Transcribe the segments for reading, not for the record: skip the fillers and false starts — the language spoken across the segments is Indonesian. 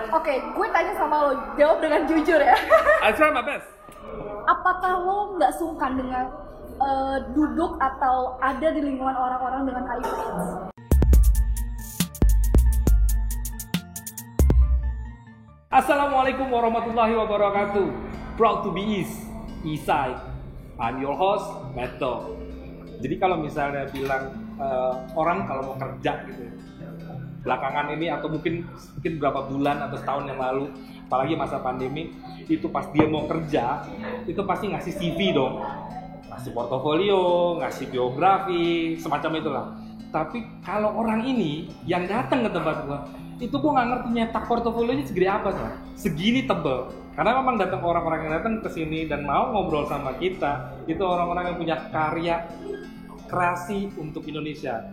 Oke, gue tanya sama lo, jawab dengan jujur ya. I try my best. Apakah lo nggak sungkan dengan duduk atau ada di lingkungan orang-orang dengan HIV/AIDS? Assalamualaikum warahmatullahi wabarakatuh. Proud to be Eastside. I'm your host, Meto. Jadi kalau misalnya bilang orang kalau mau kerja gitu, belakangan ini atau mungkin beberapa bulan atau setahun yang lalu, apalagi masa pandemi, itu pas dia mau kerja, itu pasti ngasih CV dong, ngasih portofolio, ngasih biografi, semacam itulah. Tapi kalau orang ini yang datang ke tempat gua, itu gua nggak ngerti nyetak portofolionya segede apa sih, segini tebel. Karena memang datang orang-orang yang datang ke sini dan mau ngobrol sama kita, itu orang-orang yang punya karya kreasi untuk Indonesia.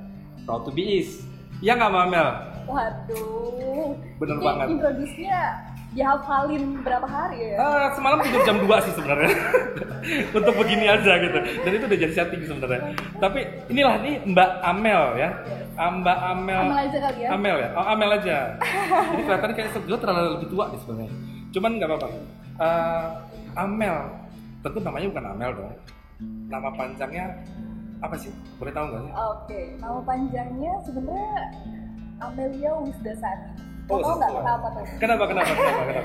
Proud to be East. Ya nggak Mel? Waduh, bener ini banget. Introduce-nya dihafalin berapa hari ya? Semalam tidur jam 2 sih sebenarnya. Untuk begini aja gitu. Dan itu udah jadi setting sebenarnya. Tapi inilah nih Mbak Amel ya. Mbak Amel. Amel aja kali ya? Amel ya? Oh Amel aja. Jadi kelihatannya kayak gue terlalu lebih tua nih sebenarnya. Cuman nggak apa-apa. Amel, tentu namanya bukan Amel dong. Nama panjangnya apa sih? Boleh tahu nggak sih? Oke, nama panjangnya sebenarnya Amelia Wisdasani. Oh, Tau nggak kenapa tuh? Kenapa?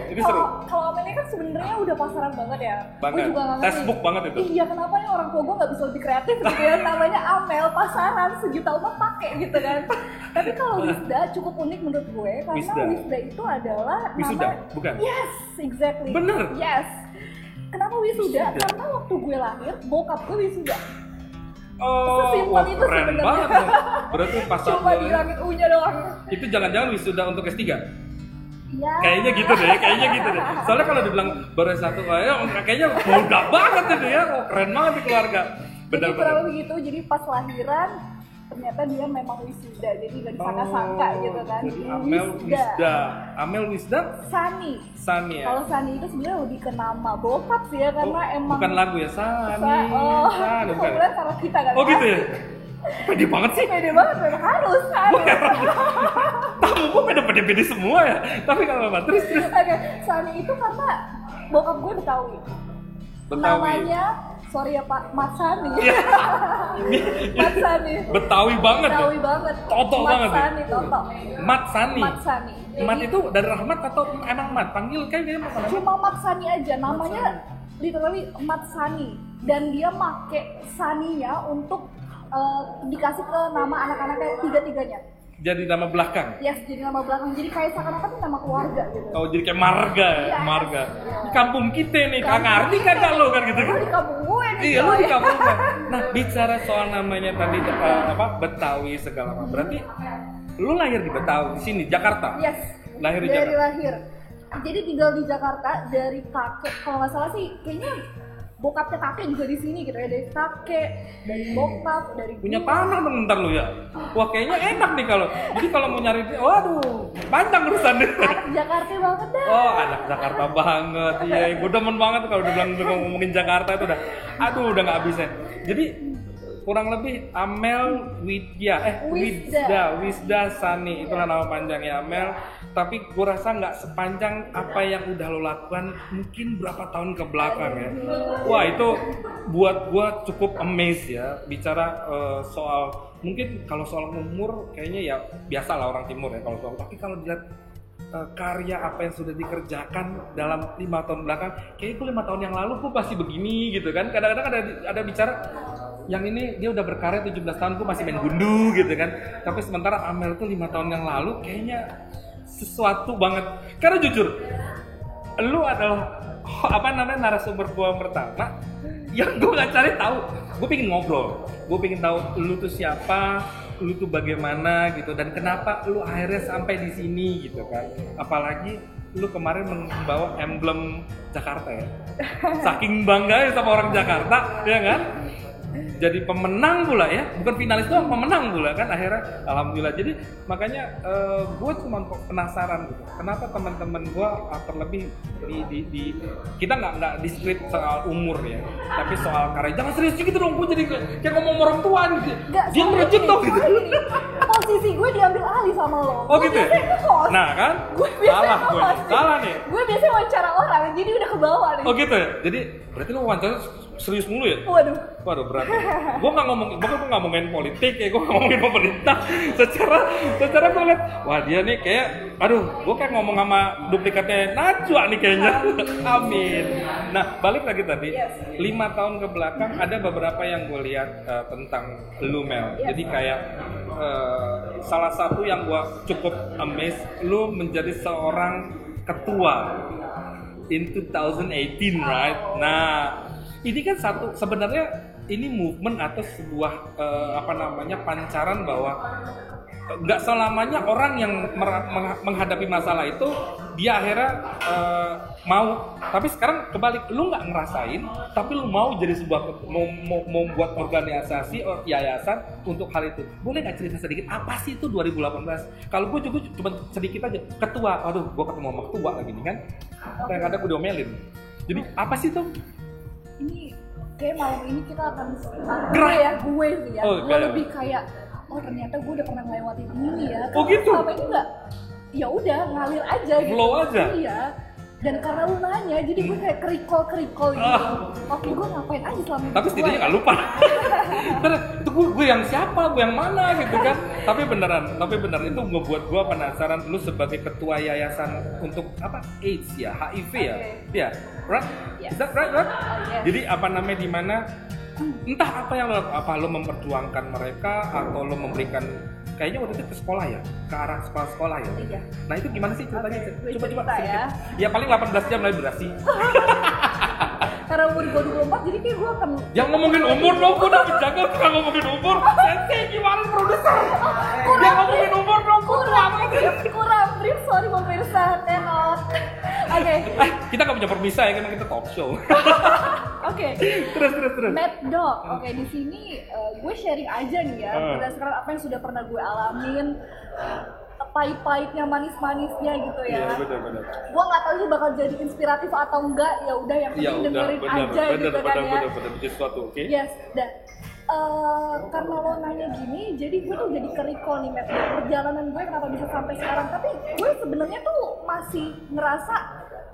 Ini seru. Kalau Amelia kan sebenarnya udah pasaran banget ya. Banget. Gue juga nggak ngerti. Textbook banget itu. Iya, kenapa nih orang tua gue nggak bisa lebih kreatif gitu ya? Namanya Amel, pasaran, sejuta umat pakai gitu kan. Tapi kalau Wisda cukup unik menurut gue karena Wisda itu adalah Wisuda, nama. bukan? Yes, exactly. Bener. Yes. Kenapa wisuda? Karena waktu gue lahir, bokap gue wisuda. Oh, sesimpel itu keren sebenarnya. banget. Berarti pas Cuma dihilangin U-nya doang. Itu jangan-jangan wisuda untuk S3? Iya. Kayaknya gitu deh. Soalnya kalau dibilang baru S1, kayaknya muda banget itu ya. Oh, keren banget di keluarga. Jadi kurang lebih gitu, jadi pas lahiran ternyata dia memang wisuda, jadi gak disangka-sangka gitu kan. Jadi Amel Wisda Sani ya. Kalau Sani itu sebenarnya lebih ke nama bokap sih ya, karena emang bukan lagu ya, Sani bukan. Kemudian karena kita kan. Oh gitu ya? Pede banget sih. Pede banget, memang harus. Tamu gue pede semua ya. Tapi kalau apa? Terus. Oke, Sani itu karena bokap gue Betawi. Namanya, sorry ya Pak, Mat Sani. Mat Sani. Betawi banget. Toto banget. Mat Sani. Mat itu dari Rahmat atau emang Mat? Panggil kayaknya cuma Mat Sani aja, namanya literally Mat Sani. Dan dia make Saninya untuk dikasih ke nama anak-anaknya tiga-tiganya. Jadi nama belakang? Yes, jadi nama belakang. Jadi kayak seakan-akan itu nama keluarga gitu. Oh, jadi kayak marga ya? Yes. Marga. Di kampung kita nih, Kak ngerti kagak lo kan gitu? Lu di kampung gue nih. Iya, lu di kampung gue. Nah, bicara soal namanya tadi Betawi segala macam. Berarti lu lahir di Betawi, di sini, Jakarta? Yes, lahir di dari Jakarta? Lahir. Jadi tinggal di Jakarta dari kakek, kalau nggak salah sih, kayaknya bokapnya kakek juga di sini gitu ya, dari kakek, dari bokap, dari punya tanah dong ntar lu ya. Wah kayaknya enak nih kalau. Jadi kalau mau nyari, waduh, panjang urusan deh. Anak Jakarta banget dah. Oh anak Jakarta banget, iya. Gue demen banget kalau udah bilang ngomongin Jakarta itu udah, aduh udah nggak habisnya. Jadi kurang lebih Amel Wisda Sani, itulah nama panjangnya Amel. Tapi gue rasa nggak sepanjang apa yang udah lo lakukan mungkin berapa tahun ke belakang ya. Wah itu buat gue cukup amazed ya. Bicara soal, mungkin kalau soal umur kayaknya ya biasa lah orang timur ya kalau soal. Tapi kalau dilihat karya apa yang sudah dikerjakan dalam 5 tahun belakang, kayaknya gue 5 tahun yang lalu gue pasti begini gitu kan. Kadang-kadang ada bicara yang ini dia udah berkarya 17 tahun, gue masih main gundu gitu kan. Tapi sementara Amel tuh 5 tahun yang lalu kayaknya sesuatu banget. Karena jujur, lu adalah narasumber gue pertama yang gue gak cari tahu. Gue pengen ngobrol, gue pengen tahu lu tuh siapa, lu tuh bagaimana gitu, dan kenapa lu akhirnya sampai di sini gitu kan. Apalagi lu kemarin membawa emblem Jakarta ya. Saking bangganya sama orang Jakarta, ya kan? Jadi pemenang pula ya, bukan finalis doang, pemenang pula kan akhirnya, alhamdulillah. Jadi makanya gue cuma penasaran gitu, kenapa teman-teman gue terlebih di kita nggak di script soal umur ya, tapi soal karya. Jangan serius gitu dong, gue jadi kayak ngomong orang tua gitu. Dia merejut dong gitu. posisi gue diambil alih sama lo. Oh gitu ya? Nge-host. Nah kan? Gue biasanya Salah gue. nge-host. Salah nih. Gue biasanya wawancara orang, jadi udah ke bawah nih. Oh gitu ya? Jadi berarti lu wawancara serius mulu ya? Waduh. Waduh berat. Gue nggak ngomongin politik ya, gue nggak ngomongin pemerintah. Secara gue liat, wah dia nih kayak, aduh, gue kayak ngomong sama duplikatnya Najwa nih kayaknya. Amin. Nah balik lagi tadi, Yes. 5 tahun ke belakang ada beberapa yang gue lihat tentang lu Mel. Yes. Jadi kayak salah satu yang gue cukup amazed, lu menjadi seorang ketua in 2018, right? Nah, ini kan sebenarnya ini movement atau sebuah pancaran bahwa nggak selamanya orang yang menghadapi masalah itu dia akhirnya mau, tapi sekarang kebalik, lu nggak ngerasain tapi lu mau jadi mau buat organisasi yayasan untuk hal itu. Boleh nggak cerita sedikit apa sih itu 2018? Kalau gue juga cuma sedikit aja, ketua, aduh gue ketemu sama ketua lagi nih kan, kadang-kadang gue diomelin. Jadi apa sih tuh? Ini kayak malam ini kita akan Gerak. gue sih ya. Oh, Gue gerak. lebih kayak, oh ternyata gue udah pernah ngelewatin ini ya. Oh, gitu? Selama ini nggak, ya udah ngalir aja gitu. Flow aja? Iya. Dan karena lu nanya, jadi gue kayak kerikol gitu. Oke, gue ngapain aja selama ini? Tapi setidaknya nggak lupa. Terus itu gue yang siapa, gue yang mana gitu kan. Tapi beneran itu ngebuat gue penasaran, lu sebagai ketua yayasan untuk apa, AIDS ya, HIV ya, ya, right? Yes. Is that right? Oh, yes. Jadi apa namanya, di mana entah apa yang lo memperjuangkan mereka atau lo memberikan, kayaknya waktu itu ke sekolah ya, ke arah sekolah ya. Iya. Nah itu gimana sih ceritanya? Oke, gue Coba cerita ya. Ya paling 18 jam lah durasi. Karena umur gue 24, jadi kayak gue akan Yang ngomongin umur dong, gue udah menjaga suka ngomongin umur. Sensei gimana produser? Yang ngomongin umur dong, kurang brief, sorry pemirsa, tenot. Oke. Kita nggak punya permisa ya, karena kita talk show. Oke. Terus. Mad Dog. Oke, di sini gue sharing aja nih ya, berdasarkan apa yang sudah pernah gue alamin, pahit-pahitnya, manis-manisnya gitu ya. Iya, benar. Gue nggak tahu ini bakal jadi inspiratif atau enggak, ya udah yang penting dengerin aja gitu kan ya. Benar, sesuatu, oke? Yes, dan karena lo nanya gini, jadi gue tuh jadi ke-recall nih, Matt, perjalanan gue kenapa bisa sampai sekarang. Tapi gue sebenarnya tuh masih ngerasa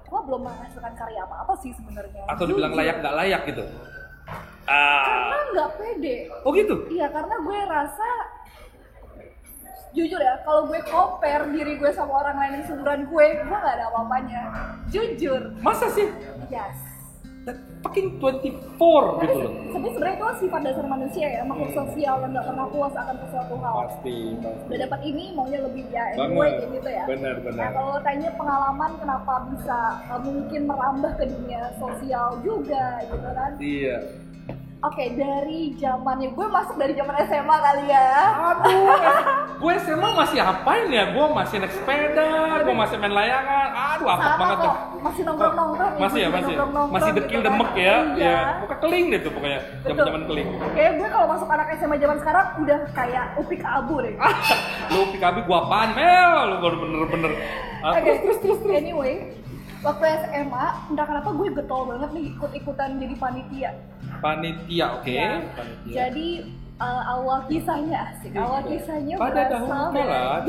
gue belum menghasilkan karya apa-apa sih sebenarnya. Atau dibilang layak nggak layak gitu? Karena nggak pede. Oh gitu? Iya, karena gue rasa, jujur ya, kalau gue compare diri gue sama orang lain yang seumuran gue nggak ada apa-apanya. Jujur. Masa sih? Yes. Fucking 24 gitu loh. Tapi sebenarnya itu sifat dasar manusia ya, makhluk sosial yang nggak pernah puas akan sesuatu hal. Pasti. Udah dapat ini maunya lebih ya, anyway kayak gitu ya. Benar. Nah kalau tanya pengalaman kenapa bisa mungkin merambah ke dunia sosial juga gitu kan. Iya. Oke, dari zamannya gue masuk dari zaman SMA kali ya. Aduh, gue SMA masih apain ya? Gue masih naik sepeda, gue masih main layangan. Aduh, apet Sama banget kok, tuh. masih nongkrong-nongkrong. Masih ya. nongkrong-nongkrong Masih gitu dekil kan. demek ya. Iya. Pokoknya keling deh tuh pokoknya. Zaman-zaman keling. Kayak gue kalau masuk anak SMA zaman sekarang udah kayak upik abu deh. Lu PKB gua apaan, Mel? Lu bener-bener. Oke, terus. Anyway, waktu SMA, entah kenapa gue getol banget nih ikut-ikutan jadi panitia. Panitia, oke. Ya, Panitia. jadi awal kisahnya asik. Awal kisahnya Pada dahulu kala.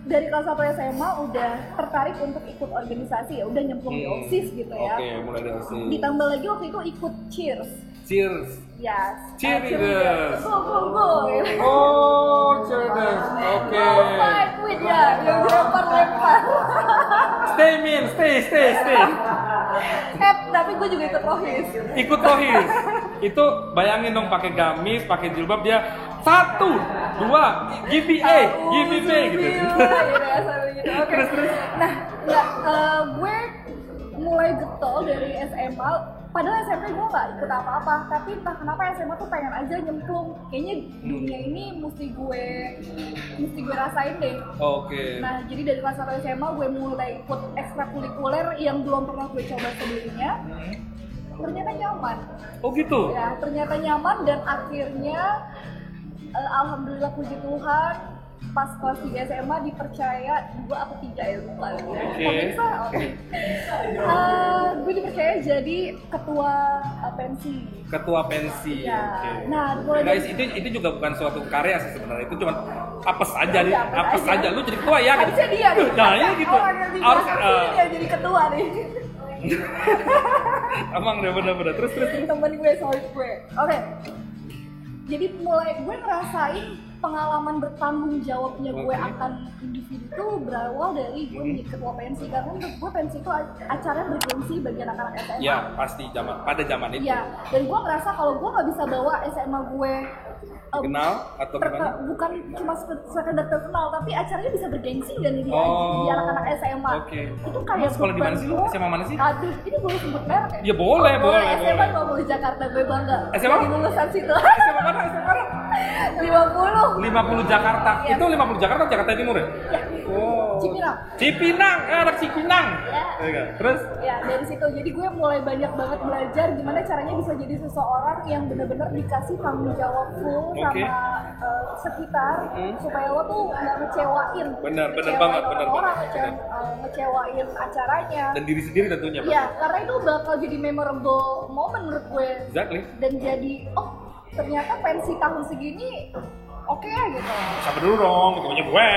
Dari kelas 1 SMA udah tertarik untuk ikut organisasi ya, udah nyemplung di OSIS gitu ya. Oke, mulai dari OSIS. Ditambah lagi waktu itu ikut Cheers. Cheers. Yes. Cheerleaders. Go. Oh, cheerleaders. Oke. No fight with ya, yang lempar. Stay. Tapi gue juga ikut Rohis. Ikut Rohis. Itu bayangin dong, pakai gamis, pakai jilbab, dia 1, 2, GBA gitu. Oke. Nah, gue mulai getol dari SMA. Padahal SMP gue nggak ikut apa-apa, tapi entah kenapa SMA tuh pengen aja nyemplung. Kayaknya dunia ini mesti gue rasain deh. Oke. Nah, jadi dari kelas 1 SMA gue mulai ikut ekstrakurikuler yang belum pernah gue coba sebelumnya. Ternyata nyaman. Oh gitu? Ya, ternyata nyaman dan akhirnya alhamdulillah puji Tuhan pas kelas 3 SMA dipercaya 2 atau 3 ya lupa. Oke. Gue dipercaya jadi ketua pensi. Ketua pensi. Ya. Oke. Nah, mulai Guys, dari itu juga bukan suatu karya sih sebenarnya. Itu cuma apes aja nih. Iya, Apes aja. Lu jadi ketua ya. harusnya dia nih. Nah, ini gitu. Orang yang Harus dia jadi ketua nih. emang deh bener-bener. Terus. Temen gue, solid gue. Oke. Jadi mulai gue ngerasain pengalaman bertanggung jawabnya gue akan individu itu berawal dari gue menjadi ketua pensi, karena menurut gue pensi itu acara bergengsi bagi anak-anak SMA. Ya pasti pada zaman itu. Iya, dan gue ngerasa kalau gue nggak bisa bawa SMA gue Kenal atau gimana? bukan cuma sekedar terkenal, tapi acaranya bisa bergengsi dan di anak-anak SMA. Oke. Itu kayak sekolah di mana sih lu? SMA mana sih? Aduh, ini boleh sebut merek ya? Ya boleh. SMA 50 Jakarta, gue bangga. SMA? Jadi lulusan situ. SMA mana? 50. 50 Jakarta. Yes. Itu 50 Jakarta Timur ya? Ya. Oh. Cipinang, anak Cipinang. Ya. Terus? Ya, dari situ jadi gue mulai banyak banget belajar gimana caranya bisa jadi seseorang yang benar-benar dikasih tanggung jawab full sama sekitar, supaya lo tuh nggak ngecewain. Bener banget. Orang ngecewain acaranya. Dan diri sendiri tentunya. Iya, karena itu bakal jadi memorable moment menurut gue. Exactly. Dan jadi, ternyata pensi tahun segini oke gitu. Sabar dulu dong, punya gue.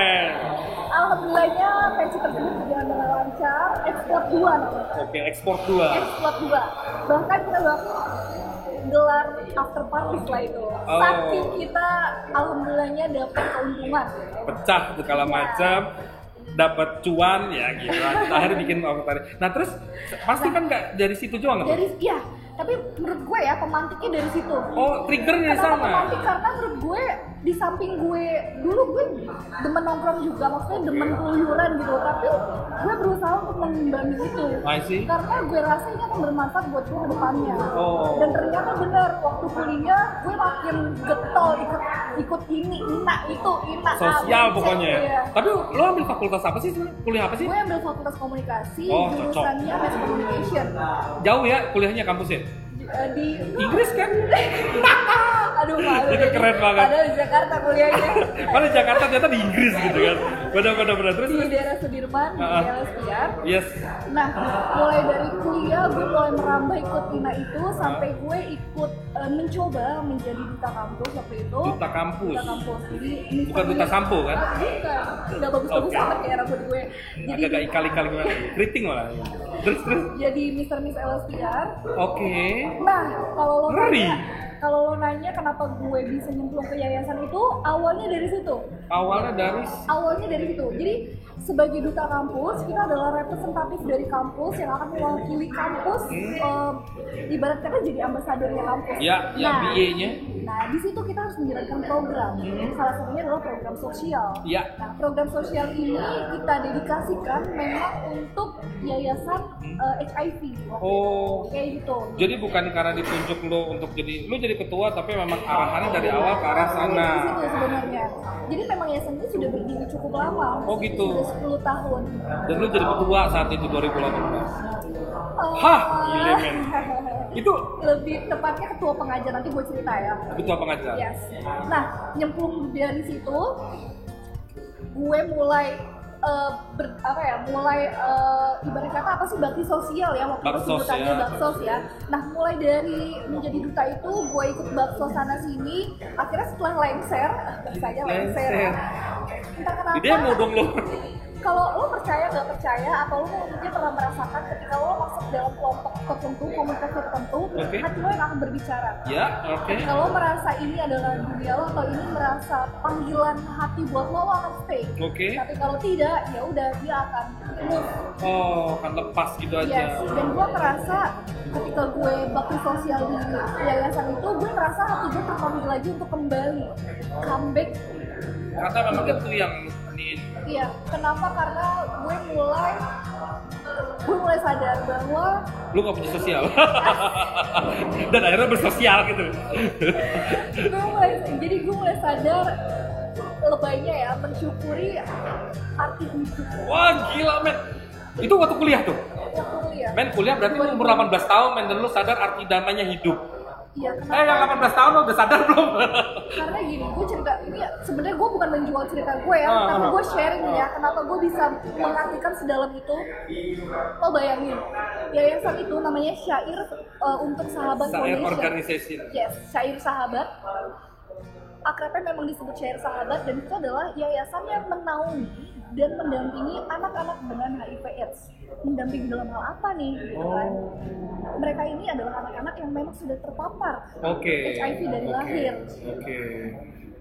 Alhamdulillahnya pensi tersebut berjalan dengan lancar. Ekspor 2 namanya. Oke, ekspor 2. Ekspor 2. Bahkan kita gelar after party setelah itu. Saking kita alhamdulillahnya dapat keuntungan. Pecah segala macam, dapat cuan ya gitu. Akhirnya bikin after party. Nah terus pasti kan nggak dari situ doang kan? Iya. Tapi menurut gue ya pemantiknya dari situ. Oh, triggernya di sana. Pemantik karena menurut gue di samping gue dulu gue demen nongkrong juga, maksudnya demen keluyuran gitu. Tapi gue berusaha untuk mengimbangi itu. I see. Karena gue rasa ini akan bermanfaat buat gue ke depannya. Oh. Dan ternyata benar waktu kuliah gue makin getol ikut ini, itu, sosial A, B, C, pokoknya. Iya. Tapi lo ambil fakultas apa sih sebenarnya? Kuliah apa sih? Gue ambil fakultas komunikasi, Oh, cocok. jurusannya mass communication. Jauh ya kuliahnya kampusnya? Di Inggris kan? Aduh malu. Itu keren banget. Padahal di Jakarta kuliahnya. Padahal Jakarta ternyata di Inggris gitu kan. Benar terus. Di daerah Sudirman, di LSPR. Yes. Nah, mulai dari kuliah gue mulai merambah ikut INA itu sampai gue ikut mencoba menjadi duta kampus waktu itu. Duta kampus. Jadi Bukan duta sampo kan? Bukan. Enggak bagus-bagus amat kayak rambut gue. Jadi Agak ikal-ikal gimana? Keriting malah. Terus. jadi Mr. Miss LSPR. Oke. Nah, kalau Ngeri. lo nanya kenapa gue bisa nyemplung ke yayasan itu, awalnya dari situ. Awalnya dari situ. Jadi sebagai duta kampus, kita adalah representatif dari kampus yang akan mewakili kampus. Ibarat kata jadi ambasadornya kampus. Ya BA-nya. Nah, di situ kita harus menjalankan program. Salah satunya adalah program sosial. Ya. Nah, program sosial ini kita dedikasikan memang untuk yayasan HIV. Oh. Kayak gitu. Jadi bukan karena ditunjuk lo untuk jadi ketua, tapi memang arahannya dari awal ke arah sana. Di situ sebenarnya. Jadi memang yayasan ini sudah berdiri cukup lama. Oh gitu. Sudah 10 tahun. Dan lo jadi ketua saat itu 2018. Hah, gile men. Itu lebih tepatnya ketua pengajar, nanti gue cerita ya. Ketua pengajar. Yes. Nah, nyemplung dari situ, gue mulai ibarat kata apa sih bakti sosial ya waktu itu sebutannya baksos ya. Nah, mulai dari menjadi duta itu gue ikut baksos sana sini. Akhirnya setelah lengser. Entah kenapa. Dia mau dong lo. Kalau lo percaya nggak percaya atau lo mungkin pernah merasakan ketika lo masuk dalam kelompok tertentu, komunitas tertentu, hati lo yang akan berbicara. Ya, oke. Kalau merasa ini adalah dunia lo atau ini merasa panggilan hati buat lo akan stay. Oke. Tapi kalau tidak, ya udah dia akan move. Oh, akan lepas gitu aja. Yes. Dan gue merasa ketika gue bakti sosial di yayasan itu, gue merasa hati gue terpanggil lagi untuk kembali, comeback. Karena memang itu yang Iya, kenapa? Karena gue mulai sadar bahwa lu gak punya sosial. Dan akhirnya bersosial gitu. Jadi gue mulai sadar lebaynya ya, mensyukuri arti hidup. Wah gila men. Itu waktu kuliah tuh? Waktu kuliah. Men kuliah berarti umur 18 tahun men, dan lu sadar arti namanya hidup. Iya, kenapa? Yang 18 tahun lo udah sadar belum? Karena gini, gue cerita ini ya, sebenarnya gue bukan menjual cerita gue ya, tapi gue sharing ya, kenapa gue bisa mengartikan sedalam itu. Lo bayangin, yayasan itu namanya Syair untuk Sahabat Syair Foundation. Organization. Yes, Syair Sahabat. Akrabnya memang disebut Syair Sahabat, dan itu adalah yayasan yang menaungi dan mendampingi anak-anak dengan HIV/AIDS. Mendampingi dalam hal apa nih? Gitu kan? Mereka ini adalah anak-anak yang memang sudah terpapar HIV dari lahir.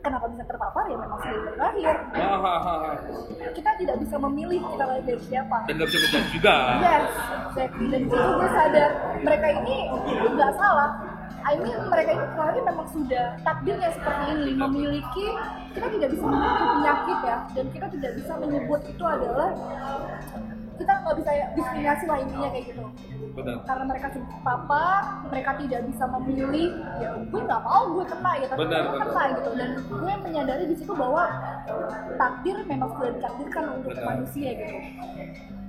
Kenapa bisa terpapar? Ya memang sudah dari lahir. Kita tidak bisa memilih kita lahir dari siapa. Dan nggak bisa menjudge juga. Yes, exactly. Dan itu gue sadar mereka ini nggak salah. Mereka itu kemarin memang sudah takdirnya seperti ini, memiliki, kita tidak bisa memiliki penyakit ya, dan kita tidak bisa menyebut itu adalah, kita nggak bisa diskriminasi lah intinya kayak gitu. Benar. Karena mereka sudah terpapar, mereka tidak bisa memilih, ya gue nggak mau gue kena ya, tapi gue kena gitu. Dan gue menyadari di situ bahwa takdir memang sudah ditakdirkan untuk manusia gitu.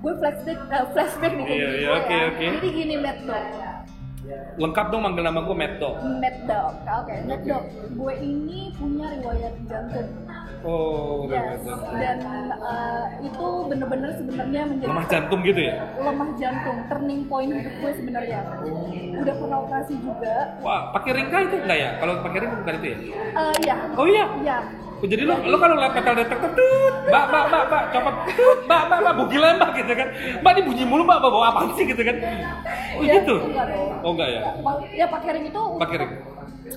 Gue flashback nih kayak gitu ya. Jadi gini Matt Dog. Lengkap dong manggil nama gue Matt Dog. Matt Dog, oke. Matt Dog. Gue ini punya riwayat jantung. Yes. Dan itu bener-bener sebenarnya menjadi lemah jantung gitu ya? Lemah jantung, turning point hidup gue sebenarnya. Udah pernah operasi juga. Wah, pakai ringka itu enggak ya? Kalau pakai ring bukan itu ya? Iya. Oh iya? Iya. Jadi lo kalau lihat metal detector tuh, mbak, copot tuh, mbak, bugil mbak gitu kan? Mbak ini bunyi mulu mbak, bawa apaan sih gitu kan? Oh ya, gitu? Enggak ya? Ya pakai ring itu. Pakai ring.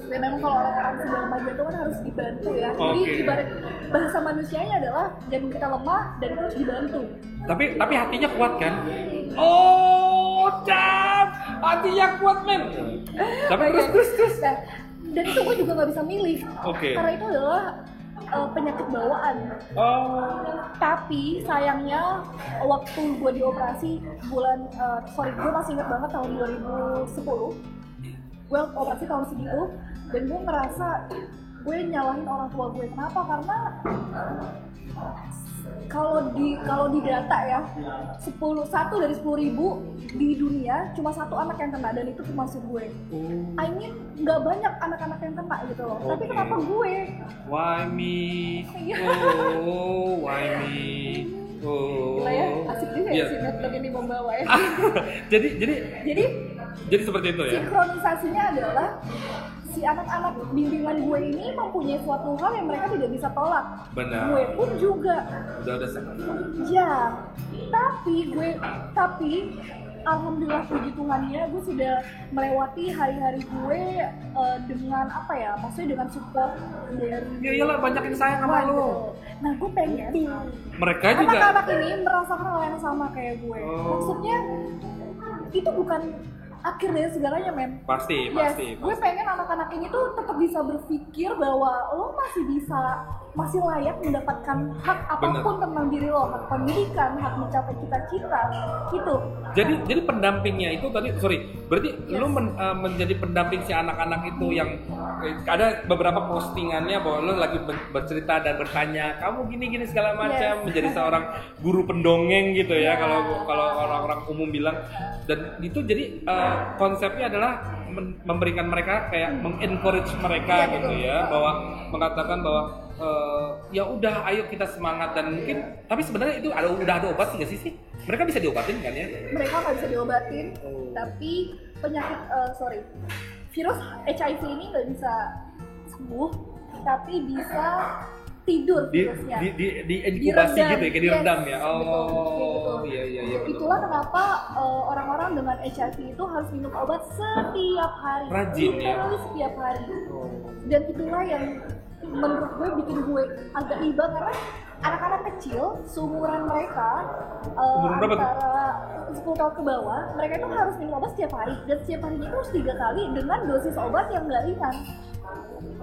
Ya memang kalau orang-orang sudah lemah jantung kan harus dibantu ya. Jadi ibarat bahasa manusianya adalah jantung kita lemah dan harus dibantu. Tapi hatinya kuat kan? Oh, Cam, hatinya kuat men. Tapi terus. Nah, dan itu gue juga nggak bisa milih. Karena itu adalah penyakit bawaan. Tapi sayangnya waktu gue dioperasi gue masih ingat banget tahun 2010. Gue operasi tahun segitu dan gue ngerasa gue nyalahin orang tua gue. Kenapa? Karena kalau di data ya 1 dari 10.000 di dunia cuma 1 anak yang kena, dan itu termasuk gue. I mean nggak banyak anak-anak yang kena gitu loh. Tapi kenapa gue? Why me? Why me? Gila ya, asik juga ya si Netdog ini membawa ya. Jadi seperti itu ya. Sinkronisasinya adalah si anak-anak bimbingan gue ini mempunyai suatu hal yang mereka tidak bisa tolak. Benar. Gue pun juga. Udah sangat. Ya, tapi alhamdulillah puji Tuhannya gue sudah melewati hari-hari gue dengan apa ya? Maksudnya dengan support dari. Ya iyalah, banyak yang sayang sama lo. Nah, gue pengen mereka juga anak-anak ini merasakan hal yang sama kayak gue. Maksudnya itu bukan akhir dari segalanya, men. Pasti. Gue pengen anak-anak ini tuh tetap bisa berpikir bahwa lo masih layak mendapatkan hak apapun tentang diri lo, hak pendidikan, hak mencapai cita-cita, gitu. Jadi pendampingnya itu tadi, berarti lo menjadi pendamping si anak-anak itu yang ada beberapa postingannya bahwa lo lagi bercerita dan bertanya, kamu gini segala macam, menjadi seorang guru pendongeng gitu ya, kalau orang-orang umum bilang. Dan itu jadi konsepnya adalah memberikan mereka kayak mengencourage mereka gitu ya, bahwa mengatakan bahwa ya udah, ayo kita semangat. Dan mungkin tapi sebenarnya itu udah ada obat nggak sih? Mereka bisa diobatin kan ya? Mereka nggak bisa diobatin, tapi penyakit virus HIV ini nggak bisa sembuh, tapi bisa tidur virusnya. Di inkubasi gitu ya, kayak diredam ya. Betul. Iya. Itulah kenapa orang-orang dengan HIV itu harus minum obat setiap hari. Rajin ya. Setiap hari. Dan itulah yang menurut gue bikin gue agak iba, karena anak-anak kecil seumuran mereka antara 10 tahun ke bawah, mereka itu harus minum obat setiap hari, dan setiap harinya itu harus 3 kali dengan dosis obat yang nggak ringan.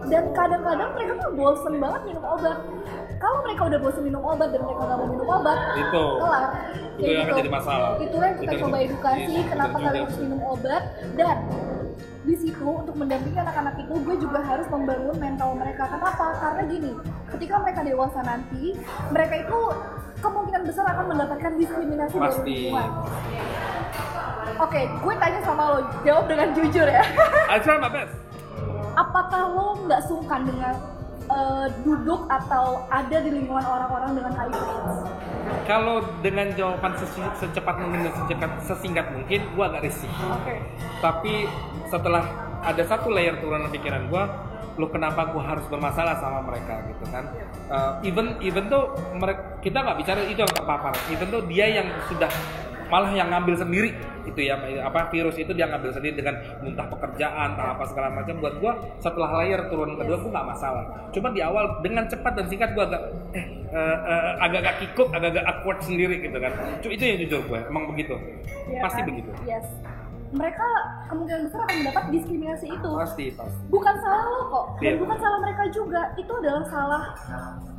Dan kadang-kadang mereka tuh bosen banget minum obat. Kalau mereka udah bosen minum obat dan mereka nggak mau minum obat, kelar. Itu yang jadi masalah. Itulah yang kita coba edukasi, kenapa kalian harus minum obat. Dan di situ untuk mendampingi anak-anak itu, gue juga harus membangun mental mereka. Kenapa? Karena gini, ketika mereka dewasa nanti, mereka itu kemungkinan besar akan mendapatkan diskriminasi dari lingkungan. Oke, gue tanya sama lo, jawab dengan jujur ya. I try my best. apakah lo nggak sungkan dengan duduk atau ada di lingkungan orang-orang dengan HIV/AIDS? Kalau dengan jawaban secepat mungkin dan sesingkat mungkin, gue agak risih. Tapi setelah ada satu layer turunan pikiran gue, lo kenapa gue harus bermasalah sama mereka gitu kan? Even tuh kita nggak bicara itu yang terpapar, even tuh dia yang sudah malah yang ngambil sendiri itu ya, virus itu dia ngambil sendiri dengan muntah pekerjaan apa segala macam. Buat gua setelah layer turun kedua gua nggak masalah, cuma di awal dengan cepat dan singkat gua agak kikuk, agak awkward sendiri gitu kan. Itu yang jujur gue emang begitu ya, pasti kan? Begitu yes. Mereka kemungkinan besar akan mendapat diskriminasi itu. Pasti. Bukan salah lo kok, dan bukan salah mereka juga. Itu adalah salah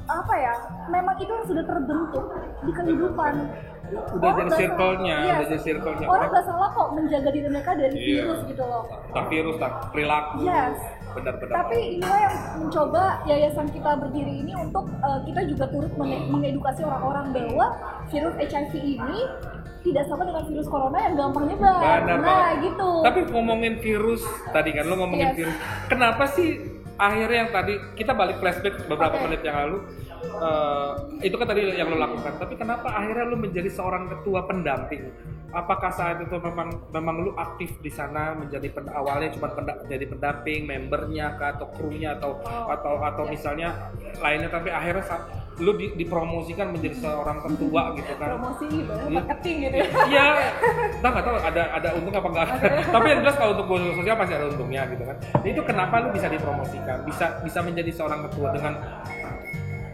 apa ya? Memang itu yang sudah terbentuk di kehidupan. Udah jadi circle-nya, Orang nggak salah kok menjaga diri mereka dari virus gitu loh. Tak virus, tak perilaku. Yes. Benar-benar. Tapi inilah yang mencoba yayasan kita berdiri ini untuk kita juga turut mengedukasi orang-orang bahwa virus HIV ini tidak sama dengan virus corona yang gampang nyebar. Nah, gitu. Tapi ngomongin virus tadi kan, lo ngomongin virus. Kenapa sih akhirnya yang tadi kita balik flashback beberapa menit yang lalu? Itu kan tadi yang lo lakukan. Tapi kenapa akhirnya lo menjadi seorang ketua pendamping? Apakah saat itu memang lo aktif di sana menjadi awalnya cuma jadi pendamping, membernya atau krunya atau misalnya lainnya, tapi akhirnya lu dipromosikan menjadi seorang ketua gitu kan? Promosi marketing gitu ya? Iya, nggak tahu ada untung apa enggak. Tapi yang jelas kalau untuk gue sosial pasti ada untungnya gitu kan. Itu kenapa lu bisa dipromosikan, bisa menjadi seorang ketua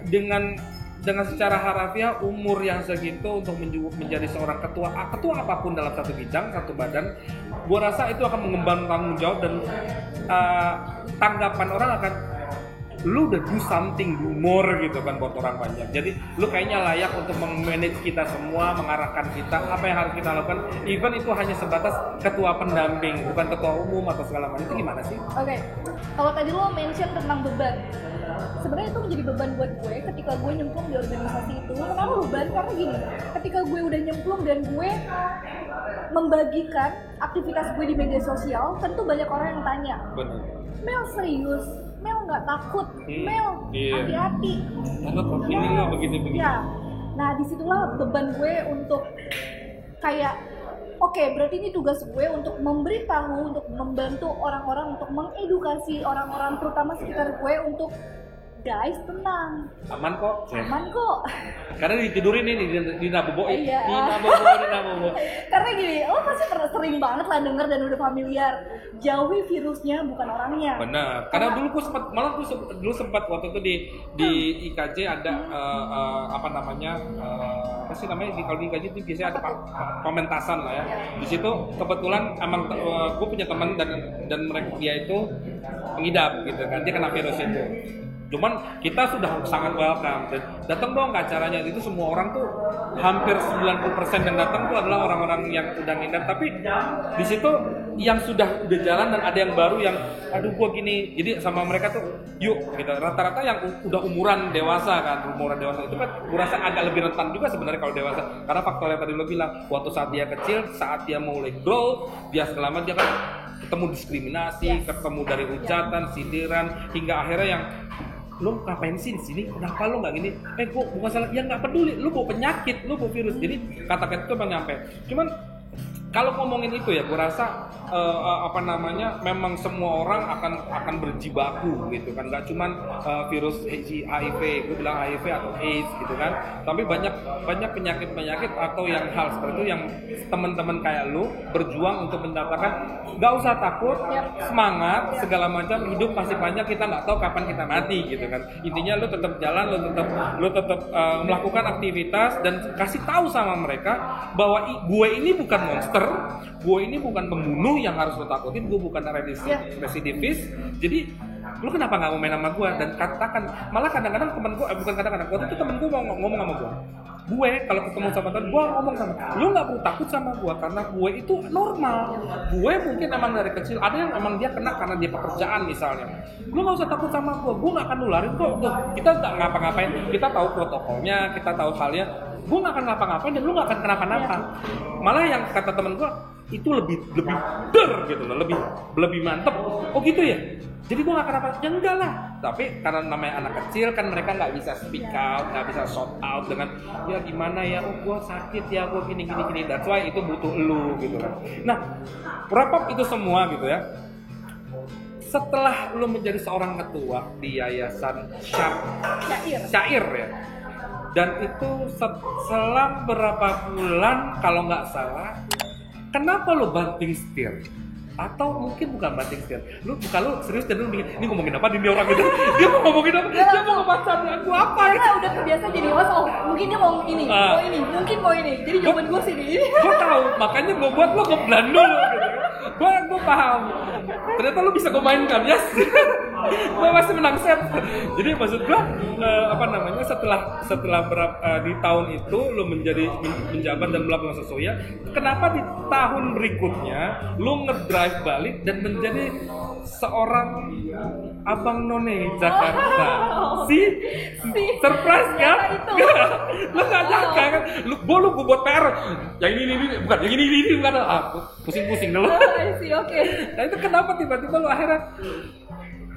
dengan secara harafiah umur yang segitu untuk menjadi seorang ketua apapun dalam satu bidang, satu badan, gua rasa itu akan mengemban tanggung jawab dan tanggapan orang akan lu udah do something, do more gitu kan buat orang banyak. Jadi lu kayaknya layak untuk memanage kita semua, mengarahkan kita apa yang harus kita lakukan. Even itu hanya sebatas ketua pendamping, bukan ketua umum atau segala macam. Itu gimana sih? Oke. Kalau tadi lo mention tentang beban, sebenarnya itu menjadi beban buat gue ketika gue nyemplung di organisasi itu. Kenapa beban? Karena gini, ketika gue udah nyemplung dan gue membagikan aktivitas gue di media sosial, tentu banyak orang yang tanya, benar. Mel serius? Mel nggak takut? Mel hati-hati? Ini lo begitu. Ya. Nah disitulah beban gue untuk kayak berarti ini tugas gue untuk memberitahu, untuk membantu orang-orang, untuk mengedukasi orang-orang terutama sekitar gue untuk guys tenang, aman kok. Karena ditidurin nih di Nabobo. Iya. Di Nabobo. Karena gini, lo pasti sering banget lah denger dan udah familiar, jauhi virusnya bukan orangnya. Benar. Karena dulu gue sempat waktu itu di IKJ ada apa sih namanya, kalau di IKJ itu biasanya ada pementasan lah ya. Di situ kebetulan emang gue punya teman dan mereka dia itu pengidap gitu kan, dia kena virus itu. Cuman kita sudah sangat welcome dan datang dong ke acaranya. Itu semua orang tuh hampir 90% yang datang tuh adalah orang-orang yang udah ngidap. Tapi di situ yang sudah jalan dan ada yang baru yang aduh gua gini. Jadi sama mereka tuh yuk gitu. Rata-rata yang udah umuran dewasa itu kan gua rasa agak lebih rentan juga sebenarnya kalau dewasa. Karena faktor yang tadi lo bilang, waktu saat dia kecil, saat dia mulai grow, dia selama dia kan ketemu diskriminasi, ketemu dari hujatan, sindiran, hingga akhirnya yang lo ngapain sih di sini? Kenapa lo nggak gini? Gue bukan salah, ya nggak peduli. Lo bawa penyakit, lo bawa virus. Jadi kata-kata itu nyampe. Cuman kalau ngomongin itu ya, gue rasa memang semua orang akan berjibaku gitu kan. Nggak cuman virus HIV, gue bilang HIV atau AIDS gitu kan. Tapi banyak penyakit atau yang hal seperti itu yang teman-teman kayak lu berjuang untuk menyatakan nggak usah takut, semangat segala macam, hidup masih banyak, kita nggak tahu kapan kita mati gitu kan. Intinya lu tetap jalan, lu tetap melakukan aktivitas dan kasih tahu sama mereka bahwa gue ini bukan monster, gue ini bukan pembunuh yang harus lo takutin, gue bukan residivis. Jadi lu kenapa nggak mau main sama gue? Dan katakan, malah kadang-kadang temen gue, bukan kadang-kadang, waktu itu temen gue mau ngomong sama gue kalau ketemu sama temen gue ngomong sama lu nggak perlu takut sama gue karena gue itu normal. Gue mungkin emang dari kecil ada yang emang dia kena karena dia pekerjaan misalnya. Lu nggak usah takut sama gue nggak akan nularin kok. Kita nggak ngapa-ngapain, kita tahu protokolnya, kita tahu halnya. gue nggak akan ngapa-ngapain dan lu nggak akan kenapa-napa. Malah yang kata temen gue itu lebih der gitu loh, lebih mantep. Oh gitu ya. Jadi gue gak kenapa, ya enggak lah. Tapi karena namanya anak kecil kan mereka gak bisa speak out, gak bisa shout out dengan ya gimana ya, oh gue sakit ya, gue gini. That's why itu butuh elu gitu kan. Nah, wrap up itu semua gitu ya. Setelah lu menjadi seorang ketua di Yayasan Syair ya. Dan itu selang berapa bulan kalau nggak salah, kenapa lu banting setir? Atau mungkin bukan banting setir, lu serius dan lu bikin, ini ngomongin apa dia orang gitu, dia mau ngomongin apa, dia mau ngebacain aku apa ya? Karena udah terbiasa jadi host, mungkin dia mau ini, mungkin mau ini, jadi jawaban gue sih ini. Gue tahu, makanya gue buat lo ngeblan dulu gitu. Gue paham, ternyata lu bisa gue mainkan, yes. Gue masih menang set. Jadi maksud gue setelah di tahun itu lu menjabat dan melakukan sesuatu, kenapa di tahun berikutnya lu ngedrive balik dan menjadi seorang abang none Jakarta? Surprise kan? Lu gak nyangka kan? Lu gue buat PR yang ini bukan pusing dulu. Oke. Nah itu kenapa tiba-tiba lu akhirnya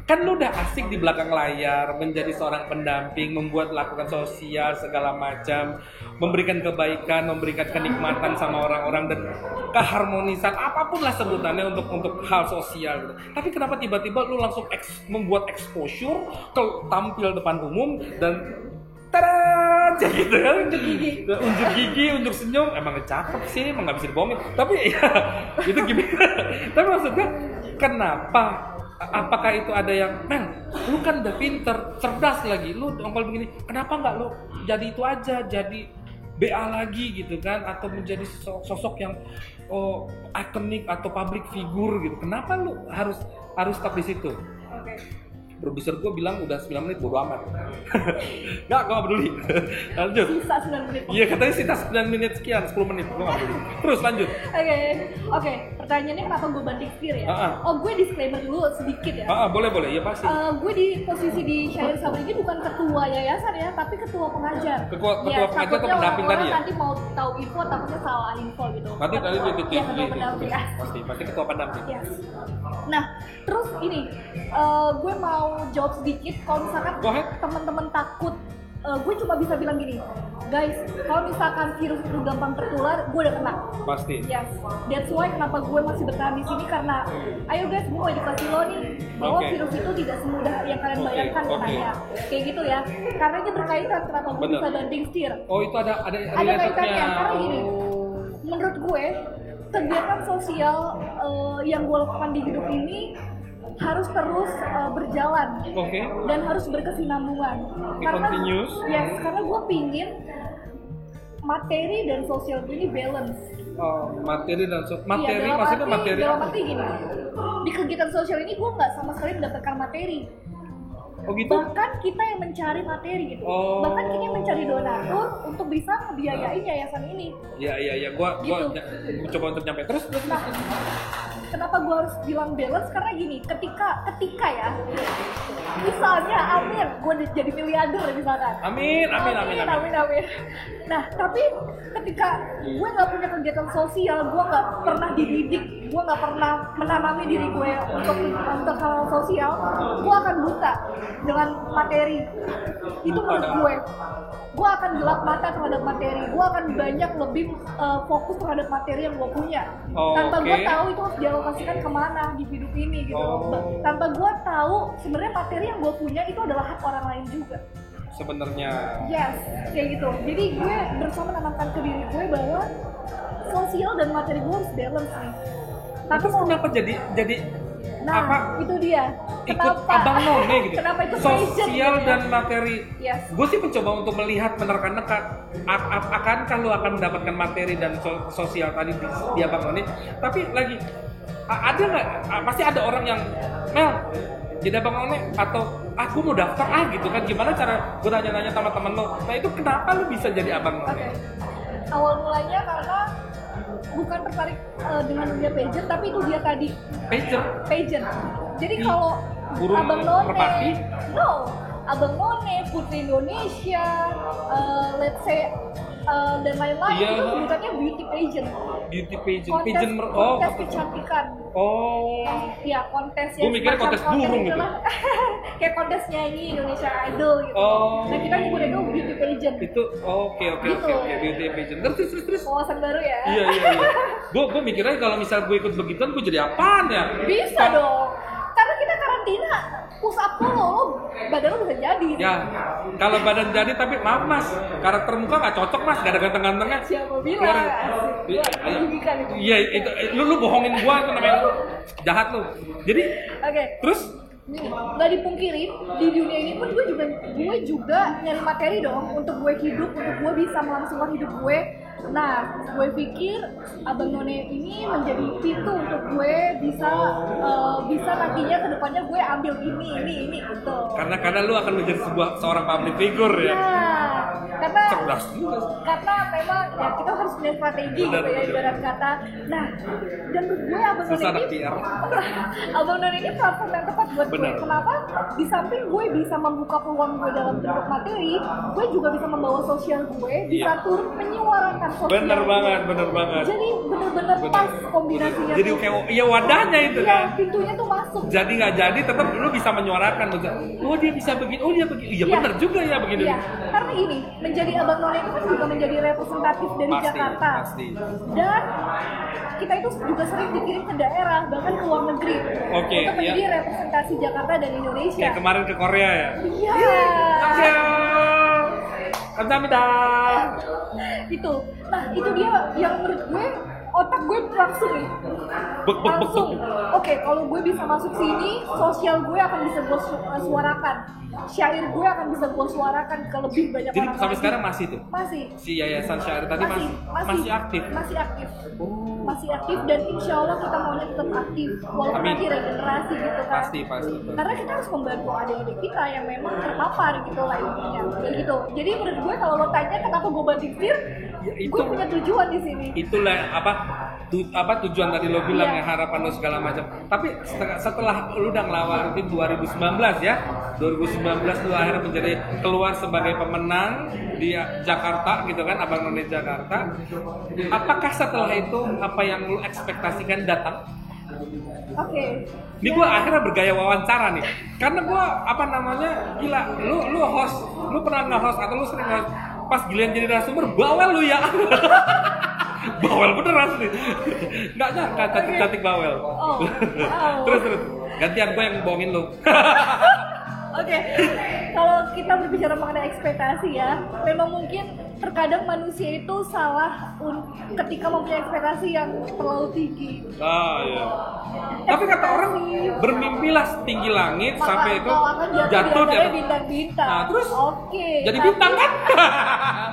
kan lu udah asik di belakang layar, menjadi seorang pendamping, membuat lakukan sosial segala macam, memberikan kebaikan, memberikan kenikmatan sama orang-orang dan keharmonisan apapun lah sebutannya untuk hal sosial gitu. Tapi kenapa tiba-tiba lu langsung membuat exposure, tampil depan umum dan tada aja gitu kan, unjuk gigi, unjuk senyum, emang cakep sih, emang nggak bisa dibohongin. Tapi ya itu gimana? Tapi maksudnya kenapa? Apakah itu ada yang, lu kan udah pinter, cerdas lagi, lu nongol begini, kenapa nggak lu jadi itu aja, jadi BA lagi gitu kan, atau menjadi sosok yang ikonik atau public figure gitu, kenapa lu harus stop di situ? Produser gue bilang udah 9 menit, bodo amat. Nggak, gue gak peduli. Lanjut. Sisa 9 menit. Iya, katanya sisa 9 menit sekian, 10 menit. Gue gak peduli. Terus lanjut. Oke. Pertanyaannya kenapa gue banting setir ya? Gue disclaimer dulu sedikit ya. Boleh. Ya pasti. Gue di posisi di Syair Sabri ini bukan ketua yayasan ya, tapi ketua pengajar. Ketua pengajar atau pendamping tadi ya? Nanti mau tahu info, takutnya salah info gitu. Nanti ketua pendamping ya. Pasti ketua pendamping. Yes. Nah, terus ini, gue mau jawab sedikit. Kalau misalkan teman-teman takut, gue cuma bisa bilang gini, guys, kalau misalkan virus itu gampang tertular, gue udah kena. Pasti. Yes. That's why kenapa gue masih bertahan di sini, karena ayo guys, gue mau edukasi lo nih bahwa virus itu tidak semudah yang kalian bayangkan katanya. Kayak gitu ya. Karena ini berkaitan kenapa gue bisa banting setir. Oh, itu ada kaitannya. Karena gini, menurut gue kegiatan sosial yang gue lakukan di hidup ini harus terus berjalan dan harus berkesinambungan. Karena gue pingin materi dan sosial gue ini balance. Materi maksudnya materi. Dalam arti gini, di kegiatan sosial ini gue nggak sama sekali mendapatkan materi. Oh gitu? Bahkan kita yang mencari materi gitu. Bahkan kita yang mencari donatur untuk bisa ngebiayain yayasan ini. Iya. Gua coba untuk nyampe terus. Nah, kenapa gue harus bilang balance? Karena gini, ketika ya, misalnya Amir, gue jadi miliarder misalkan. Amin. Nah, tapi ketika gue nggak punya kegiatan sosial, gue nggak pernah dididik, gue nggak pernah menanami diri gue untuk hal sosial, gue akan buta dengan materi. Itu menurut gue akan gelap mata terhadap materi, gue akan banyak lebih fokus terhadap materi yang gue punya, tanpa gue tahu itu harus dialokasikan kemana di hidup ini gitu. Tanpa gue tahu sebenarnya materi yang gue punya itu adalah hak orang lain juga sebenarnya. Yes, kayak gitu. Jadi gue berusaha menanamkan ke diri gue bahwa sosial dan materi gue harus balance nih. Tapi kenapa jadi itu dia. Ikut abang none gitu. Kenapa itu sosial gitu, dan materi. Yes. Gue sih mencoba untuk melihat menerka-nerka akankah lu akan mendapatkan materi dan sosial tadi di abang none. Tapi lagi ada nggak? Pasti ada orang yang jadi abang none atau aku mau daftar gitu kan, gimana cara gue tanya-tanya sama temen lo. Nah itu kenapa lu bisa jadi abang none? Awal mulanya karena bukan tertarik dengan dunia pageant, tapi itu dia tadi pageant. Jadi kalau abang none, abang none, Putri Indonesia, let's say dan lain-lain. Iya. Itu sebutannya beauty pageant. Beauty pageant, Kontes kecantikan. Oh. Ya kontes ya. Gue mikirnya kontes burung gitu. Kayak kontes nyanyi Indonesia Idol gitu. Oh. Nah kita nyebutnya itu beauty pageant. Itu oke beauty pageant. Terus. Wawasan baru ya. Iya. Gue mikirnya kalau misal gue ikut begituan gue jadi apaan ya? Bisa dong. Karena kita karantina, push up lo badan lo bisa jadi. Ya, kalau badan jadi tapi maaf mas, karakter muka nggak cocok mas, gak ada ganteng-gantengnya. Siapa bilang? Iya, itu lu bohongin gua itu namanya jahat lu. Jadi, oke. Terus? Nggak dipungkiri di dunia ini pun gue juga nyari materi dong untuk gue hidup, untuk gue bisa melangsungkan hidup gue. Nah, gue pikir Abang None ini menjadi pintu untuk gue bisa nantinya kedepannya gue ambil ini gitu. Karena lu akan menjadi seorang public figure ya. Karena cerdas juga. Karena memang ya kita harus punya strategi gitu ya ibarat kata. Nah, dan menurut gue Abang None ini platform yang tepat buat gue. Kenapa? Di samping gue bisa membuka peluang gue dalam bentuk materi, gue juga bisa membawa sosial gue, bisa turut menyuarakan sosial. Bener banget. Jadi bener-bener pas kombinasinya. Jadi kayak wadahnya itu kan. Pintunya tuh masuk. Jadi nggak jadi tetap lu bisa menyuarakan. Oh dia bisa begini, oh dia begini. Iya bener juga ya begini. Iya, karena gini, menjadi Abang None itu kan juga menjadi representatif dari Jakarta. Pasti. Dan kita itu juga sering dikirim ke daerah, bahkan ke luar negeri. Oke. Untuk menjadi representasi Jakarta dan Indonesia. Kayak kemarin ke Korea ya? Iya. Kamsahamnida. Itu. Nah, itu dia yang menurut gue otak gue langsung nih. Langsung. Oke, kalau gue bisa masuk sini, sosial gue akan bisa gue suarakan. Syair gue akan bisa gue suarakan ke lebih banyak orang. Jadi sampai lagi. Sekarang masih tuh? Masih. Si Yayasan Syair tadi masih aktif? Masih aktif. Masih aktif dan insya Allah kita maunya tetap aktif walaupun nanti regenerasi gitu kan. Pasti. Karena kita harus membantu adik-adik kita yang memang terpapar gitu lah intinya. Gitu. Jadi menurut gue kalau lo tanya kenapa gue banting setir, ya, gue punya tujuan di sini. Itulah tujuan tadi lo bilang ya, harapan lo segala macam. Tapi setelah lo udah ngelawatin 2019 ya, 2019 lo akhirnya menjadi keluar sebagai pemenang di Jakarta gitu kan, Abang None Jakarta. Apakah setelah itu apa yang lo ekspektasikan datang? Oke. Ini gue akhirnya bergaya wawancara nih, karena gue gila, lu host, lu pernah nge-host atau lu sering host, pas giliran jadi narasumber bawel lu ya. Bawel beneran nih. Nggak nyangka cantik bawel. Terus gantian gue yang bohongin lu. Oke. Kalau kita berbicara mengenai ekspektasi ya, memang mungkin terkadang manusia itu salah ketika mempunyai ekspektasi yang terlalu tinggi. Iya. Tapi kata orang bermimpilah setinggi langit sampai itu jatuh dari bintang-bintang. Nah, terus jadi tapi, bintang kan?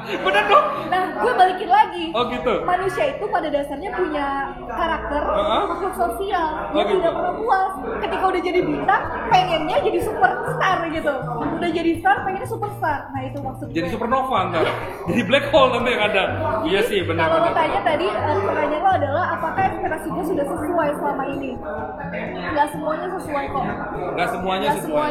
Bener dong. Nah, gue balikin lagi. Oh gitu. Manusia itu pada dasarnya punya karakter makhluk sosial yang gitu. tidak pernah puas. Ketika udah jadi bintang, pengennya jadi superstar gitu. Udah jadi star, pengennya superstar. Nah itu maksudnya. Jadi supernova enggak? Jadi black hole nanti yang ada. Iya sih, benar. Kalau lo tanya tadi, pertanyaan lo adalah apakah ekspektasi gue sudah sesuai selama ini? Nggak semuanya sesuai kok. Nggak semuanya sesuai.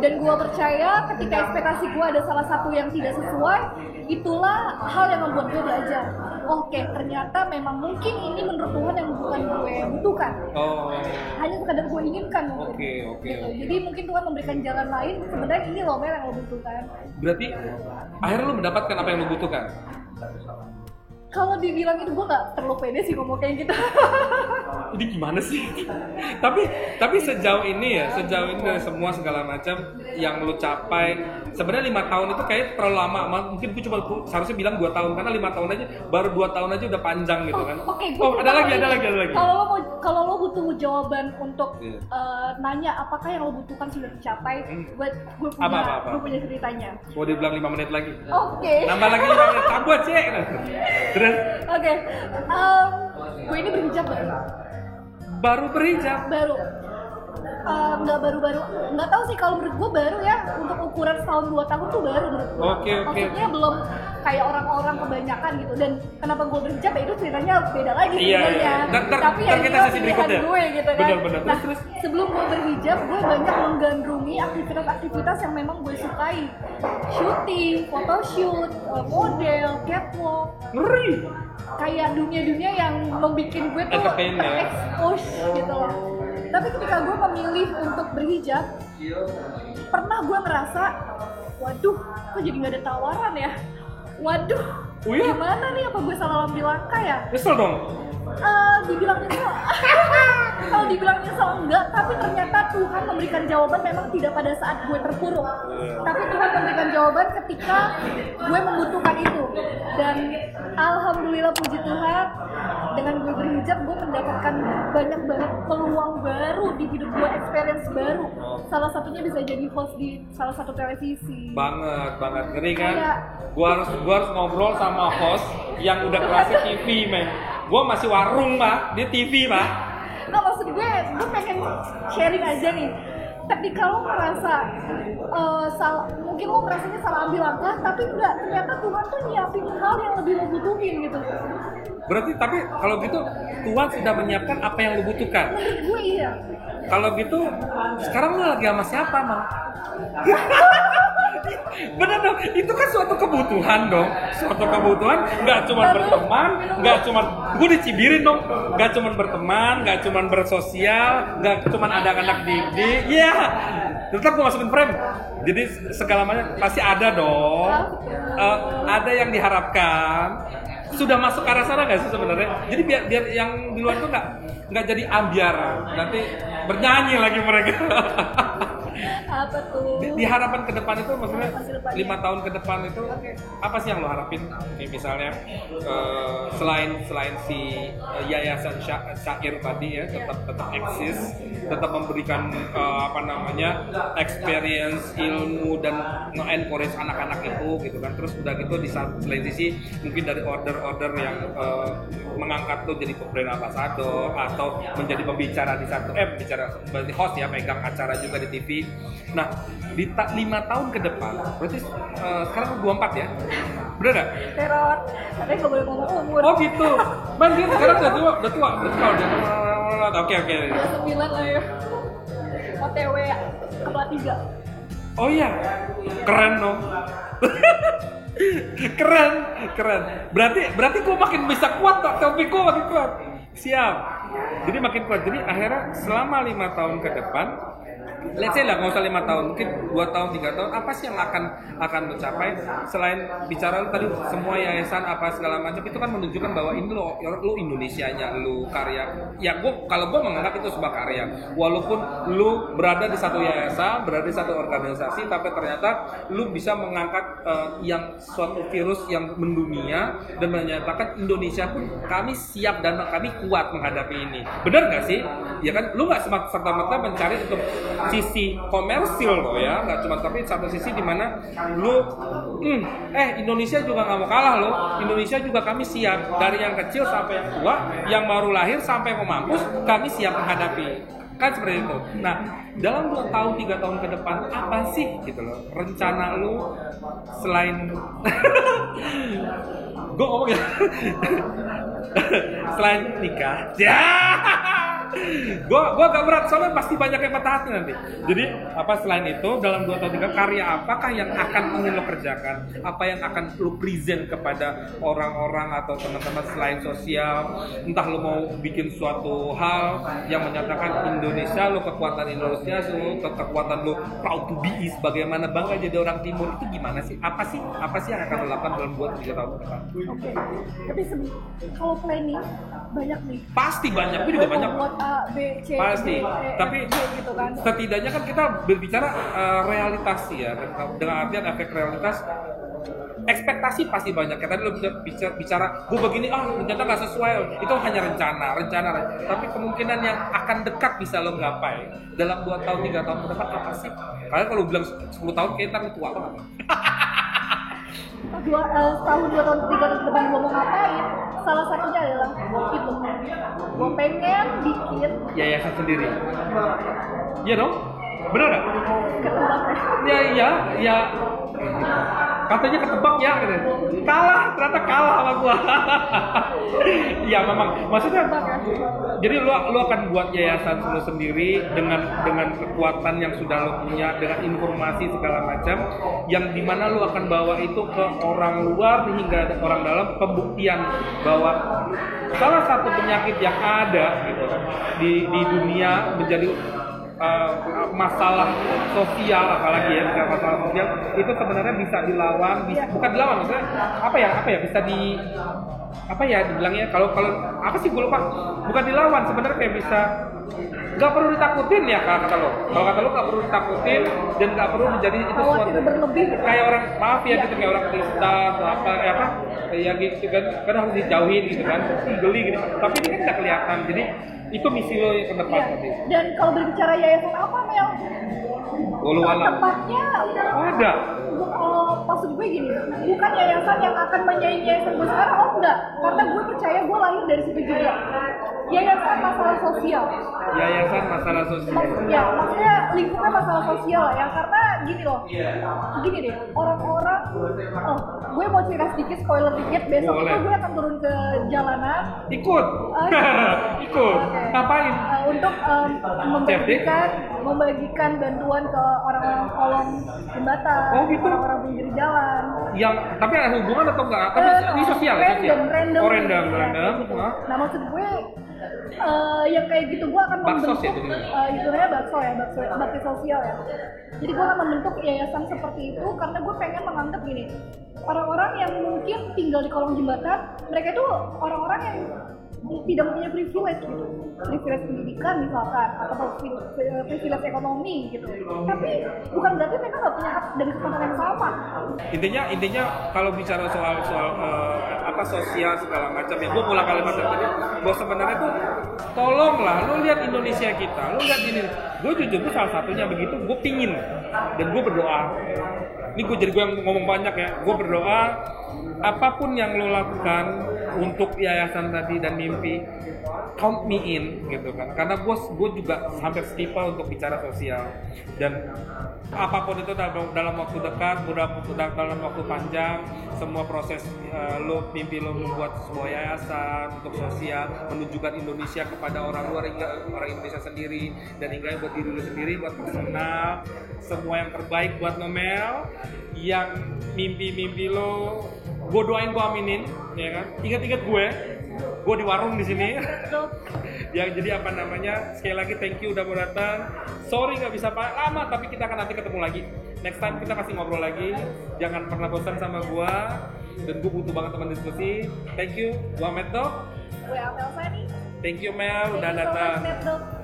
Dan gue percaya ketika ekspektasi gue ada salah satu yang tidak sesuai, itulah hal yang membuat gue belajar. Oke, ternyata memang mungkin ini menurut Tuhan yang bukan gue butuhkan. Hanya sekadar gue inginkan. Oke. Gitu. Jadi mungkin Tuhan memberikan jalan lain. Sebenarnya ini loh Mel yang lo butuhkan. Berarti akhirnya lo mendapatkan apa yang lo butuhkan? Kalau dibilang itu gue nggak terlalu pede sih ngomong kayak gitu. Ini gimana sih? tapi sejauh ini dari semua segala macam yang lu capai, sebenarnya 5 tahun itu kayak terlalu lama. Mungkin gue cuma seharusnya bilang 2 tahun, karena 5 tahun aja, baru 2 tahun aja udah panjang gitu kan. Ada lagi. Kalau lo butuh jawaban untuk nanya apakah yang lo butuhkan sudah tercapai, gue punya ceritanya. Mau dibilang 5 menit lagi. Oke. Nambah lagi 5 menit, cabut cek. Oke. Gue ini berhijab baru berhijab. nggak baru-baru, nggak tahu sih kalau menurut gue baru ya, untuk ukuran setahun 2 tahun tuh baru menurut gue. Maksudnya belum kayak orang-orang kebanyakan gitu. Dan kenapa gue berhijab ya itu ceritanya beda lagi sebenarnya. Tapi ya itu pilihan gue gitu kan. Bener. Nah sebelum gue berhijab gue banyak menggandrungi aktivitas-aktivitas yang memang gue sukai, syuting, photoshoot, model, catwalk. Ngeri. Kayak dunia-dunia yang membuat gue tuh terekspos gitu loh. Tapi ketika gue memilih untuk berhijab, pernah gue ngerasa, waduh, kok jadi nggak ada tawaran ya? Waduh, gimana nih, apa gue salah ambil langkah ya? Nyesel dong? Dibilang nyesel, kalau dibilang nyesel enggak, tapi ternyata Tuhan memberikan jawaban memang tidak pada saat gue terpuruk, tapi Tuhan memberikan jawaban ketika gue membutuhkan itu. Dan alhamdulillah puji Tuhan, dengan gue berhijab gue mendapatkan banyak banget peluang baru di hidup gue, experience baru. Salah satunya bisa jadi host di salah satu televisi. Banget, ngeri kan? Gue harus ngobrol sama host yang udah kelasnya TV, men. Gue masih warung, Pak, dia TV, Pak. Nah, maksud gue pengen sharing aja nih. Ketika lo merasa mungkin lo merasanya salah ambil langkah, tapi enggak, ternyata Tuhan tuh nyiapin hal yang lebih lo butuhin gitu. Berarti, tapi kalau gitu Tuhan sudah menyiapkan apa yang lo butuhkan? Menurut gue iya. Kalau gitu, sekarang lo lagi sama siapa, Mang? Bener dong, itu kan suatu kebutuhan dong. Suatu kebutuhan, nggak cuma berteman, nggak cuma, gue dicibirin dong, nggak cuma berteman, nggak cuma bersosial, nggak cuma ada anak didik, ya, tetap gue masukin frame. Jadi segala macam pasti ada dong, ada yang diharapkan. Sudah masuk ke arah sana nggak sih sebenarnya? Jadi biar yang di luar tuh nggak jadi ambiaran, nanti bernyanyi lagi mereka. Apa tuh? Di harapan ke depan itu maksudnya 5 tahun ke depan itu apa sih yang lo harapin? Misalnya selain si yayasan syair tadi ya tetap eksis, tetap memberikan experience, ilmu dan nge-encourage anak-anak itu gitu kan. Terus udah gitu di selain sisi mungkin dari order yang mengangkat lo jadi brand ambassador atau menjadi pembicara di berarti host ya, megang acara juga di TV. Nah, di 5 tahun ke depan, berarti sekarang 24 ya? Bener gak? Teror, katanya gak boleh ngomong umur. Oh gitu, man dia sekarang udah tua. Oke. 29 lah ya, OTW kepala 3. Oh iya, keren dong. keren. Berarti gue makin bisa kuat kok, topik gue makin kuat. Siap. Jadi makin kuat. Jadi akhirnya selama 5 tahun ke depan, let's say lah, nggak usah 5 tahun, mungkin 2 tahun, 3 tahun, apa sih yang akan lo capai selain bicara tadi semua yayasan apa segala macam itu kan menunjukkan bahwa ini lo Indonesianya, lo karya. Ya kalau gue menganggap itu sebuah karya, walaupun lo berada di satu yayasan, berada di satu organisasi, tapi ternyata lo bisa mengangkat yang suatu virus yang mendunia dan menyatakan Indonesia pun kami siap dan kami kuat menghadapi ini. Benar nggak sih? Ya kan, lo nggak serta-merta mencari untuk sisi komersil loh ya, nggak cuma, tapi satu sisi di mana lu Indonesia juga nggak mau kalah loh. Indonesia juga kami siap, dari yang kecil sampai yang tua, yang baru lahir sampai mau mampus, kami siap menghadapi. Kan seperti itu. Nah, dalam 2 tahun 3 tahun ke depan apa sih gitu loh rencana lu selain gue ngomong ya selain nikah ya. Gue agak berat soalnya pasti banyak yang patah hati nanti. Jadi apa selain itu dalam 2 tahun 3 karya apakah yang akan ingin lo kerjakan? Apa yang akan lo present kepada orang-orang atau teman-teman selain sosial? Entah lo mau bikin suatu hal yang menyatakan Indonesia, lo kekuatan Indonesia, lo kekuatan lo proud to be is, bagaimana bangga jadi orang timur, itu gimana sih? Apa sih yang akan lo lakukan dalam 2-3 tahun ke depan? Oke. Tapi kalau planning banyak nih. Pasti banyak, gue juga banyak. A, B, C, pasti. D, E, Tapi F, G, gitu kan. setidaknya kan kita berbicara realitas ya, dengan artian efek realitas. Ekspektasi pasti banyak. Kayak tadi lo bicara gue begini, ternyata nggak sesuai. Itu hanya rencana. Tapi kemungkinan yang akan dekat bisa lo gapai dalam 2 tahun 3 tahun ke depan apa sih? Karena kalau bilang 10 tahun kayaknya ntar tua banget. Tahun 2 tahun 3 tahun ke depan gue mau ngapain? Salah satunya adalah itu. Gue pengen bikin yayasan sendiri. Iya dong? Bener nggak? Ketebak ya. Ya. Katanya ketebak ya, gitu. Ternyata kalah sama gua. Iya memang, maksudnya. Jadi lu akan buat yayasan lu sendiri dengan kekuatan yang sudah lu punya, dengan informasi segala macam, yang dimana lu akan bawa itu ke orang luar hingga orang dalam, pembuktian bahwa salah satu penyakit yang ada gitu di dunia menjadi masalah sosial, apalagi ya masalah sosial itu sebenarnya bisa dilawan, bukan dilawan, maksudnya apa ya bisa dibilangnya kalau apa sih gue lupa, bukan dilawan, sebenarnya kayak bisa nggak perlu ditakutin ya kalau kata lo nggak perlu ditakutin dan nggak perlu menjadi itu suatu kayak orang maaf ya gitu, kayak orang Kristen atau apa ya gitu kan harus dijauhin gitu kan, geli gitu, tapi ini kan nggak kelihatan, jadi itu misi lo yang ke depan nanti. Dan kalau berbicara yayasan apa, Mel? Tepatnya ada. Maksud gue gini, bukan yayasan yang akan menyaingi yayasan gue sekarang, enggak. Karena gue percaya gue lahir dari situ juga. Yayasan masalah sosial. Ya, maksudnya lingkungan masalah sosial ya, karena gini loh. Gini deh, orang-orang, gue mau cerita sedikit, spoiler dikit, besok itu gue akan turun ke jalanan. Ikut. Ikut. Ngapain? Untuk membagikan bantuan ke orang-orang kolong jembatan, orang-orang pinggir jalan. Yang tapi ada hubungan atau enggak? Tapi ini sosial. Random. Gitu. Nah maksud gue yang kayak gitu gue akan membentuk istilahnya bakti sosial ya. Jadi gue akan membentuk yayasan seperti itu karena gue pengen menganggap gini, orang-orang yang mungkin tinggal di kolong jembatan, mereka itu orang-orang yang tidak punya privilege gitu, privilege pendidikan misalkan atau privilege ekonomi gitu, tapi bukan berarti mereka nggak punya hak dan kesempatan yang sama. Intinya kalau bicara soal sosial segala macam ya, gue pulang kalimat tadi bahwa sebenarnya tuh tolonglah lu lihat Indonesia kita, lu lihat ini, gue jujur salah satunya begitu, gue pingin dan gue berdoa. Ini gue jadi gue yang ngomong banyak ya, gue berdoa apapun yang lo lakukan untuk yayasan tadi dan mimpi, count me in gitu kan, karena gue juga hampir setipe untuk bicara sosial, dan apapun itu dalam waktu dekat, dalam waktu panjang, semua proses mimpi lo membuat sebuah yayasan untuk sosial, menunjukkan Indonesia kepada orang luar hingga orang Indonesia sendiri, dan hingga buat diri lo sendiri, buat personal, semua yang terbaik buat Nomel, yang mimpi lo gue doain, gue aminin, ya kan? Ingat gue di warung di sini. Ya jadi sekali lagi thank you udah mau datang. Sorry nggak bisa lama, tapi kita akan nanti ketemu lagi. Next time kita pasti ngobrol lagi. Jangan pernah bosan sama gue. Dan gue butuh banget teman diskusi. Thank you, gue Ahmed Dok. Gue Amel Sani. Thank you Mel udah datang.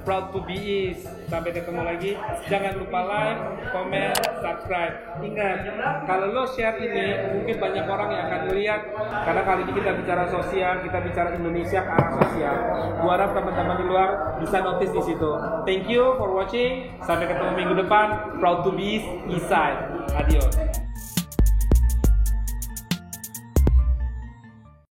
Proud to be Is. Sampai ketemu lagi. Jangan lupa like, comment, subscribe. Ingat, kalau lo share ini, mungkin banyak orang yang akan melihat. Karena kali ini kita bicara sosial, kita bicara Indonesia ke arah sosial. Gua harap teman-teman di luar bisa notice di situ. Thank you for watching. Sampai ketemu minggu depan. Proud to be Eastside. Adios.